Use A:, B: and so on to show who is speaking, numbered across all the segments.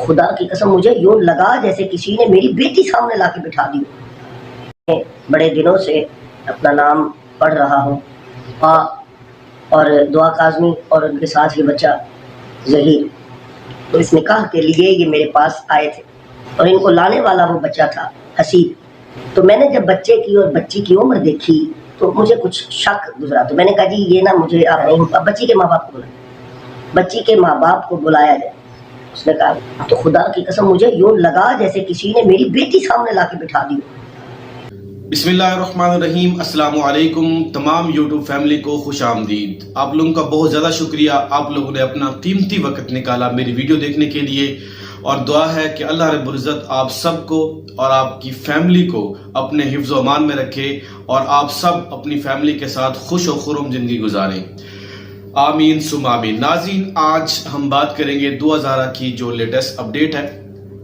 A: خدا کی قسم مجھے یوں لگا جیسے کسی نے میری بیٹی سامنے لا کے بٹھا دی. بڑے دنوں سے اپنا نام پڑھ رہا ہوں اور دعا کاظمی اور ان کے ساتھ یہ بچہ ظہیر، تو اس نکاح کے لیے یہ میرے پاس آئے تھے اور ان کو لانے والا وہ بچہ تھا حسیب. تو میں نے جب بچے کی اور بچی کی عمر دیکھی تو مجھے کچھ شک گزرا، تو میں نے کہا جی یہ نا مجھے آپ نہیں، اب بچی کے ماں باپ کو بچی کے ماں باپ کو بلایا جائے. اس نے کہا تو خدا کی قسم مجھے یوں لگا جیسے کسی نے میری بیٹی سامنے لا کے بٹھا دی.
B: بسم اللہ الرحمن الرحیم. السلام علیکم تمام یوٹیوب فیملی کو خوش آمدید. آپ لوگوں کا بہت زیادہ شکریہ، آپ لوگوں نے اپنا قیمتی وقت نکالا میری ویڈیو دیکھنے کے لیے، اور دعا ہے کہ اللہ رب العزت آپ سب کو اور آپ کی فیملی کو اپنے حفظ و امان میں رکھے اور آپ سب اپنی فیملی کے ساتھ خوش و خرم زندگی گزاریں. آمین ثم آمین. ناظرین، آج ہم بات کریں گے 2000 کی جو لیٹسٹ اپڈیٹ ہے،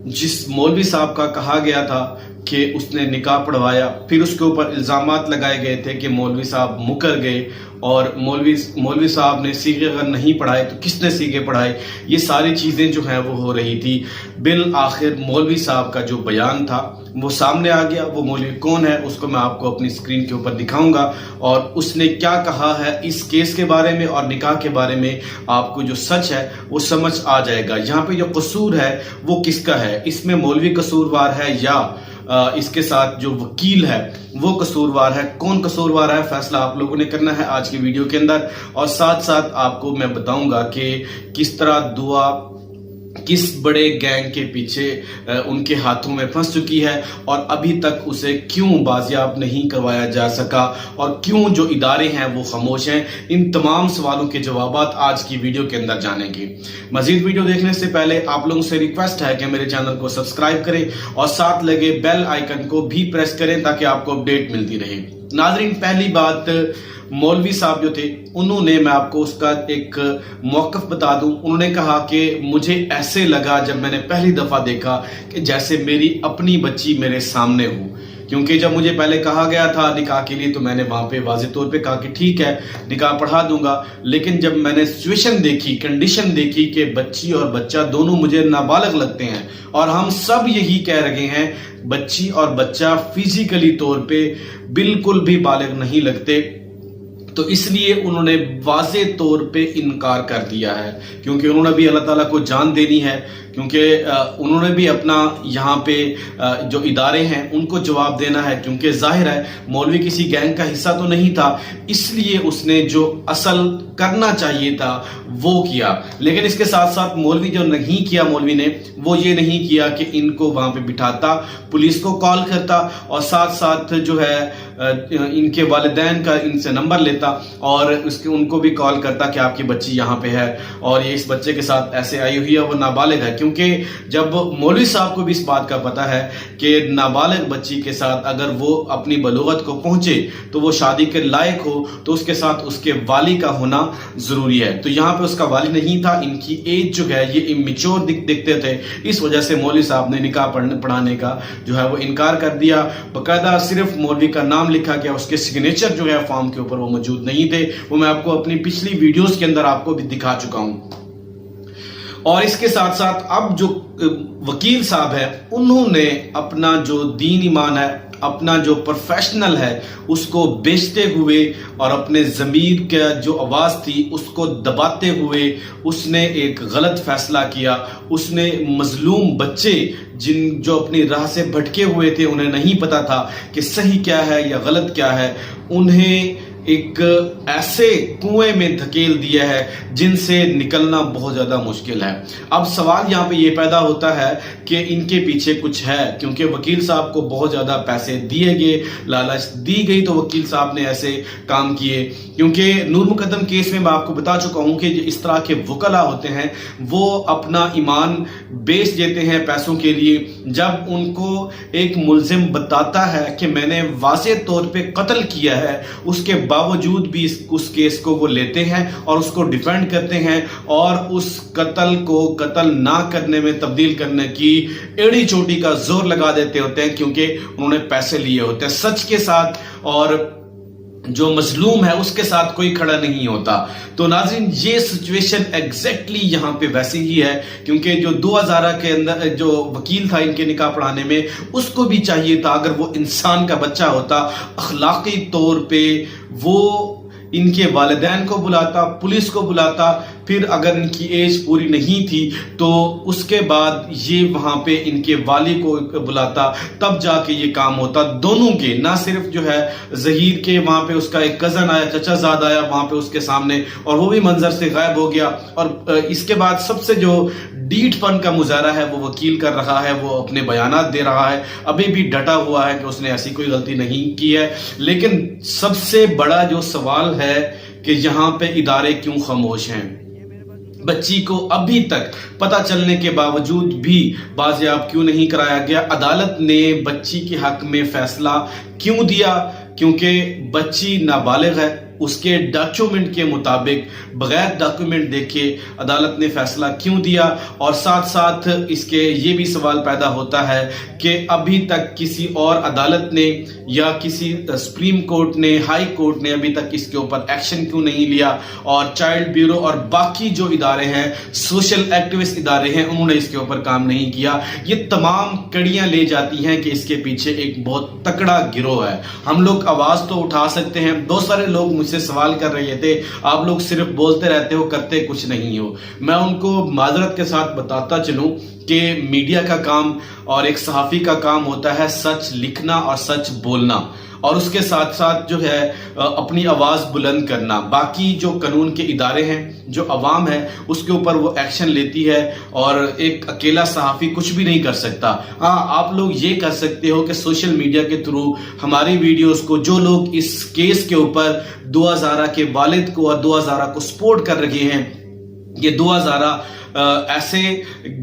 B: جس مولوی صاحب کا کہا گیا تھا کہ اس نے نکاح پڑھوایا، پھر اس کے اوپر الزامات لگائے گئے تھے کہ مولوی صاحب مکر گئے اور مولوی صاحب نے سیغے اگر نہیں پڑھائے تو کس نے سیغے پڑھائے، یہ ساری چیزیں جو ہیں وہ ہو رہی تھی. بالآخر مولوی صاحب کا جو بیان تھا وہ سامنے آ گیا. وہ مولوی کون ہے اس کو میں آپ کو اپنی اسکرین کے اوپر دکھاؤں گا، اور اس نے کیا کہا ہے اس کیس کے بارے میں اور نکاح کے بارے میں. آپ کو جو سچ ہے وہ سمجھ آ جائے گا. یہاں پہ جو قصور ہے وہ کس کا ہے، اس میں مولوی قصوروار ہے یا اس کے ساتھ جو وکیل ہے وہ قصوروار ہے؟ کون قصوروار ہے، فیصلہ آپ لوگوں نے کرنا ہے آج کی ویڈیو کے اندر. اور ساتھ ساتھ آپ کو میں بتاؤں گا کہ کس طرح دعا کس بڑے گینگ کے پیچھے ان کے ہاتھوں میں پھنس چکی ہے اور ابھی تک اسے کیوں بازیاب نہیں کروایا جا سکا اور کیوں جو ادارے ہیں وہ خاموش ہیں. ان تمام سوالوں کے جوابات آج کی ویڈیو کے اندر جانیں گے. مزید ویڈیو دیکھنے سے پہلے آپ لوگوں سے ریکویسٹ ہے کہ میرے چینل کو سبسکرائب کریں اور ساتھ لگے بیل آئیکن کو بھی پریس کریں تاکہ آپ کو اپڈیٹ ملتی رہے. ناظرین، پہلی بات، مولوی صاحب جو تھے انہوں نے، میں آپ کو اس کا ایک موقف بتا دوں، انہوں نے کہا کہ مجھے ایسے لگا جب میں نے پہلی دفعہ دیکھا کہ جیسے میری اپنی بچی میرے سامنے ہو. کیونکہ جب مجھے پہلے کہا گیا تھا نکاح کے لیے تو میں نے وہاں پہ واضح طور پہ کہا کہ ٹھیک ہے نکاح پڑھا دوں گا، لیکن جب میں نے سچویشن دیکھی، کنڈیشن دیکھی کہ بچی اور بچہ دونوں مجھے نابالغ لگتے ہیں اور ہم سب یہی کہہ رہے ہیں بچی اور بچہ فزیکلی طور پہ بالکل بھی بالغ نہیں لگتے، تو اس لیے انہوں نے واضح طور پہ انکار کر دیا ہے. کیونکہ انہوں نے بھی اللہ تعالیٰ کو جان دینی ہے، کیونکہ انہوں نے بھی اپنا یہاں پہ جو ادارے ہیں ان کو جواب دینا ہے. کیونکہ ظاہر ہے مولوی کسی گینگ کا حصہ تو نہیں تھا، اس لیے اس نے جو اصل کرنا چاہیے تھا وہ کیا. لیکن اس کے ساتھ ساتھ مولوی جو نہیں کیا، مولوی نے وہ یہ نہیں کیا کہ ان کو وہاں پہ بٹھاتا، پولیس کو کال کرتا اور ساتھ ساتھ جو ہے ان کے والدین کا ان سے نمبر لیتا اور ان کو بھی کال کرتا کہ آپ کی بچی یہاں پہ ہے اور یہ اس بچے کے ساتھ ایسے آئی ہوئی ہے، وہ نابالغ ہے. کیونکہ جب مولوی صاحب کو بھی اس بات کا پتہ ہے کہ نابالغ بچی کے ساتھ اگر وہ اپنی بلوغت کو پہنچے تو وہ شادی کے لائق ہو تو اس کے ساتھ اس کے والی کا ہونا ضروری ہے. تو یہاں پہ اس کا والی نہیں تھا، ان کی ایج جو ہے یہ امیچور دکھتے تھے، اس وجہ سے مولوی صاحب نے نکاح پڑھانے کا جو ہے وہ انکار کر دیا. باقاعدہ صرف مولوی کا نام لکھا گیا، اس کے سگنیچر جو ہے فارم کے اوپر وہ موجود نہیں تھے. وہ میں آپ کو اپنی پچھلی ویڈیوز کے اندر آپ کو بھی دکھا چکا ہوں. اور اس کے ساتھ ساتھ اب جو وکیل صاحب ہے انہوں نے اپنا جو دین ایمان ہے، اپنا جو پروفیشنل ہے اس کو بیچتے ہوئے اور اپنے ضمیر کا جو آواز تھی اس کو دباتے ہوئے اس نے ایک غلط فیصلہ کیا. اس نے مظلوم بچے جو اپنی راہ سے بھٹکے ہوئے تھے، انہیں نہیں پتا تھا کہ صحیح کیا ہے یا غلط کیا ہے، انہیں ایک ایسے کنویں میں دھکیل دیا ہے جن سے نکلنا بہت زیادہ مشکل ہے. اب سوال یہاں پہ یہ پیدا ہوتا ہے کہ ان کے پیچھے کچھ ہے، کیونکہ وکیل صاحب کو بہت زیادہ پیسے دیے گئے، لالچ دی گئی تو وکیل صاحب نے ایسے کام کیے. کیونکہ نور مقدم کیس میں آپ کو بتا چکا ہوں کہ اس طرح کے وکلا ہوتے ہیں وہ اپنا ایمان بیچ دیتے ہیں پیسوں کے لیے. جب ان کو ایک ملزم بتاتا ہے کہ میں نے واضح طور پہ قتل کیا ہے، اس کے باوجود بھی اس کیس کو وہ لیتے ہیں اور اس کو ڈیفینڈ کرتے ہیں اور اس قتل کو قتل نہ کرنے میں تبدیل کرنے کی ایڑی چوٹی کا زور لگا دیتے ہوتے ہیں، کیونکہ انہوں نے پیسے لیے ہوتے ہیں سچ کے ساتھ. اور جو مظلوم ہے اس کے ساتھ کوئی کھڑا نہیں ہوتا. تو ناظرین یہ سچویشن ایگزیکٹلی یہاں پہ ویسی ہی ہے، کیونکہ جو 2000 کے اندر جو وکیل تھا ان کے نکاح پڑھانے میں، اس کو بھی چاہیے تھا اگر وہ انسان کا بچہ ہوتا اخلاقی طور پہ وہ ان کے والدین کو بلاتا، پولیس کو بلاتا، پھر اگر ان کی ایج پوری نہیں تھی تو اس کے بعد یہ وہاں پہ ان کے والی کو بلاتا، تب جا کے یہ کام ہوتا دونوں کے، نہ صرف جو ہے ظہیر کے. وہاں پہ اس کا ایک کزن آیا، چچا زاد آیا وہاں پہ اس کے سامنے، اور وہ بھی منظر سے غائب ہو گیا. اور اس کے بعد سب سے جو ڈیٹ پن کا مظاہرہ ہے وہ وکیل کر رہا ہے، وہ اپنے بیانات دے رہا ہے، ابھی بھی ڈٹا ہوا ہے کہ اس نے ایسی کوئی غلطی نہیں کی ہے. لیکن سب سے بڑا جو سوال ہے کہ یہاں پہ ادارے کیوں خاموش ہیں؟ بچی کو ابھی تک پتہ چلنے کے باوجود بھی بازیاب کیوں نہیں کرایا گیا؟ عدالت نے بچی کے حق میں فیصلہ کیوں دیا؟ کیونکہ بچی نابالغ ہے. اس کے ڈاکیومنٹ کے مطابق بغیر ڈاکیومنٹ دیکھے عدالت نے فیصلہ کیوں دیا؟ اور ساتھ ساتھ اس کے یہ بھی سوال پیدا ہوتا ہے کہ ابھی تک کسی اور عدالت نے یا کسی سپریم کورٹ نے، ہائی کورٹ نے ابھی تک اس کے اوپر ایکشن کیوں نہیں لیا؟ اور چائلڈ بیورو اور باقی جو ادارے ہیں، سوشل ایکٹیوسٹ ادارے ہیں، انہوں نے اس کے اوپر کام نہیں کیا. یہ تمام کڑیاں لے جاتی ہیں کہ اس کے پیچھے ایک بہت تکڑا گروہ ہے. ہم لوگ آواز تو اٹھا سکتے ہیں، بہت سارے لوگ مجھ سے سوال کر رہے تھے آپ لوگ صرف بولتے رہتے ہو، کرتے کچھ نہیں ہو. میں ان کو معذرت کے ساتھ بتاتا چلوں کہ میڈیا کا کام اور ایک صحافی کا کام ہوتا ہے سچ لکھنا اور سچ بولنا، اور اس کے ساتھ ساتھ جو ہے اپنی آواز بلند کرنا. باقی جو قانون کے ادارے ہیں، جو عوام ہے، اس کے اوپر وہ ایکشن لیتی ہے، اور ایک اکیلا صحافی کچھ بھی نہیں کر سکتا. ہاں آپ لوگ یہ کر سکتے ہو کہ سوشل میڈیا کے تھرو ہماری ویڈیوز کو، جو لوگ اس کیس کے اوپر 2000 کے والد کو اور 2000 کو سپورٹ کر رہے ہیں، یہ 2000 ایسے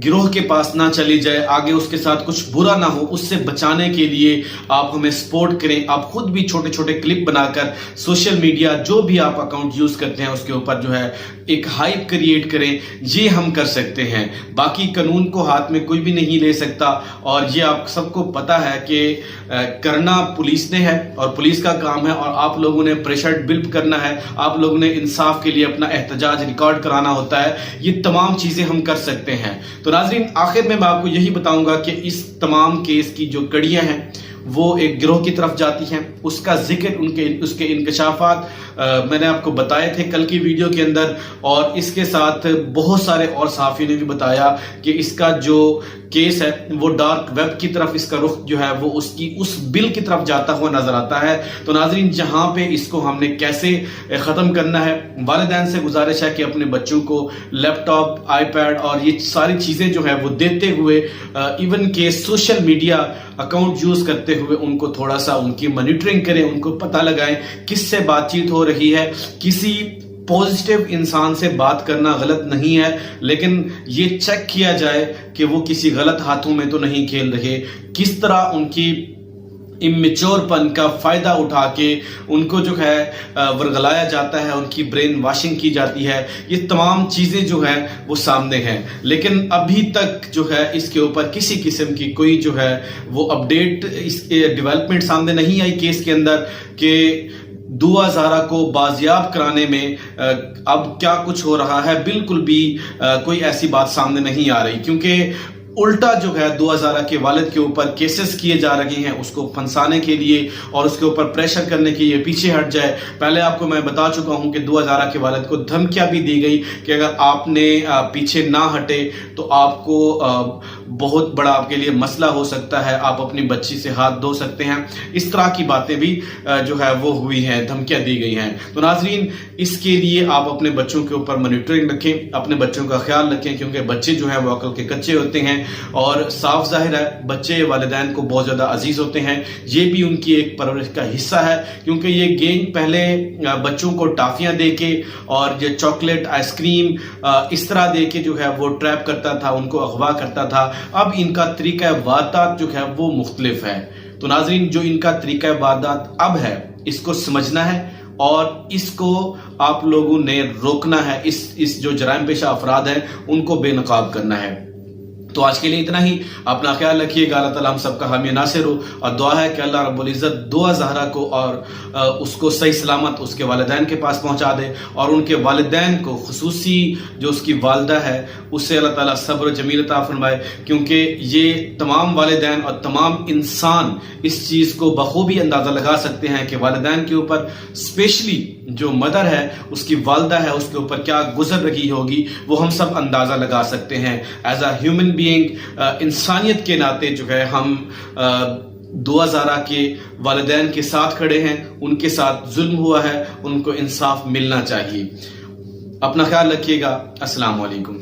B: گروہ کے پاس نہ چلی جائے، آگے اس کے ساتھ کچھ برا نہ ہو، اس سے بچانے کے لیے آپ ہمیں سپورٹ کریں. آپ خود بھی چھوٹے چھوٹے کلپ بنا کر سوشل میڈیا جو بھی آپ اکاؤنٹ یوز کرتے ہیں اس کے اوپر جو ہے ایک ہائپ کریٹ کریں. یہ ہم کر سکتے ہیں، باقی قانون کو ہاتھ میں کوئی بھی نہیں لے سکتا. اور یہ آپ سب کو پتا ہے کہ کرنا پولیس نے ہے اور پولیس کا کام ہے، اور آپ لوگوں نے پریشر بلڈ کرنا ہے، آپ لوگوں نے انصاف کے لیے اپنا احتجاج ریکارڈ کرانا ہوتا ہے. یہ تمام چیزیں ہم کر سکتے ہیں. تو ناظرین آخر میں آپ کو یہی بتاؤں گا کہ اس تمام کیس کی جو کڑیاں ہیں وہ ایک گروہ کی طرف جاتی ہیں. اس کا ذکر، اس کے انکشافات میں نے آپ کو بتائے تھے کل کی ویڈیو کے اندر، اور اس کے ساتھ بہت سارے اور صحافیوں نے بھی بتایا کہ اس کا جو کیس ہے وہ ڈارک ویب کی طرف اس کا رخ جو ہے وہ اس بل کی طرف جاتا ہوا نظر آتا ہے. تو ناظرین جہاں پہ اس کو ہم نے کیسے ختم کرنا ہے، والدین سے گزارش ہے کہ اپنے بچوں کو لیپ ٹاپ، آئی پیڈ اور یہ ساری چیزیں جو ہے وہ دیتے ہوئے، ایون کہ سوشل میڈیا اکاؤنٹ یوز کرتے ہوئے ان کو تھوڑا سا ان کی مانیٹرنگ کریں، ان کو پتہ لگائیں کس سے بات چیت ہو رہی ہے. کسی پازیٹیو انسان سے بات کرنا غلط نہیں ہے، لیکن یہ چیک کیا جائے کہ وہ کسی غلط ہاتھوں میں تو نہیں کھیل رہے. کس طرح ان کی امیچور پن کا فائدہ اٹھا کے ان کو جو ہے ورگلایا جاتا ہے، ان کی برین واشنگ کی جاتی ہے. یہ تمام چیزیں جو ہیں وہ سامنے ہیں، لیکن ابھی تک جو ہے اس کے اوپر کسی قسم کی کوئی جو ہے وہ اپڈیٹ، اس کے ڈیولپمنٹ سامنے نہیں آئی کیس کے اندر کہ 2000 کو بازیاب کرانے میں اب کیا کچھ ہو رہا ہے. بالکل بھی کوئی ایسی بات سامنے نہیں آ رہی، کیونکہ الٹا جو ہے 2000 کے والد کے اوپر کیسز کیے جا رہے ہیں اس کو پھنسانے کے لیے اور اس کے اوپر پریشر کرنے کے لیے پیچھے ہٹ جائے. پہلے آپ کو میں بتا چکا ہوں کہ 2000 کے والد کو دھمکیاں بھی دی گئی کہ اگر آپ نے پیچھے نہ ہٹے تو آپ کو بہت بڑا آپ کے لیے مسئلہ ہو سکتا ہے، آپ اپنی بچی سے ہاتھ دھو سکتے ہیں. اس طرح کی باتیں بھی جو ہے وہ ہوئی ہیں، دھمکیاں دی گئی ہیں. تو ناظرین اس کے لیے آپ اپنے بچوں کے اوپر مانیٹرنگ رکھیں، اپنے بچوں کا خیال رکھیں، کیونکہ بچے جو ہیں وہ عقل کے کچے ہوتے ہیں اور صاف ظاہر ہے بچے والدین کو بہت زیادہ عزیز ہوتے ہیں. یہ بھی ان کی ایک پرورش کا حصہ ہے، کیونکہ یہ گینگ پہلے بچوں کو ٹافیاں دے کے اور یہ چاکلیٹ، آئس کریم اس طرح دے کے جو ہے وہ ٹریپ کرتا تھا، ان کو اغوا کرتا تھا. اب ان کا طریقہ واردات جو ہے وہ مختلف ہے. تو ناظرین جو ان کا طریقہ واردات اب ہے اس کو سمجھنا ہے اور اس کو آپ لوگوں نے روکنا ہے. اس جو جرائم پیشہ افراد ہیں ان کو بے نقاب کرنا ہے. تو تو آج کے لیے اتنا ہی. اپنا خیال رکھیے گا. اللہ تعالیٰ ہم سب کا حامی ناصر ہو, اور دعا ہے کہ اللہ رب العزت دعا زہرا کو اور اس کو صحیح سلامت اس کے والدین کے پاس پہنچا دے, اور ان کے والدین کو خصوصی جو اس کی والدہ ہے اسے اللہ تعالیٰ صبر و جمیل عطا فرمائے, کیونکہ یہ تمام والدین اور تمام انسان اس چیز کو بخوبی اندازہ لگا سکتے ہیں کہ والدین کے اوپر اسپیشلی جو مدر ہے, اس کی والدہ ہے, اس کے اوپر کیا گزر رہی ہوگی وہ ہم سب اندازہ لگا سکتے ہیں. ایز اے ہیومن بینگ, انسانیت کے ناطے جو ہے ہم دعا زہرا کے والدین کے ساتھ کھڑے ہیں. ان کے ساتھ ظلم ہوا ہے, ان کو انصاف ملنا چاہیے. اپنا خیال رکھیے گا. السلام علیکم.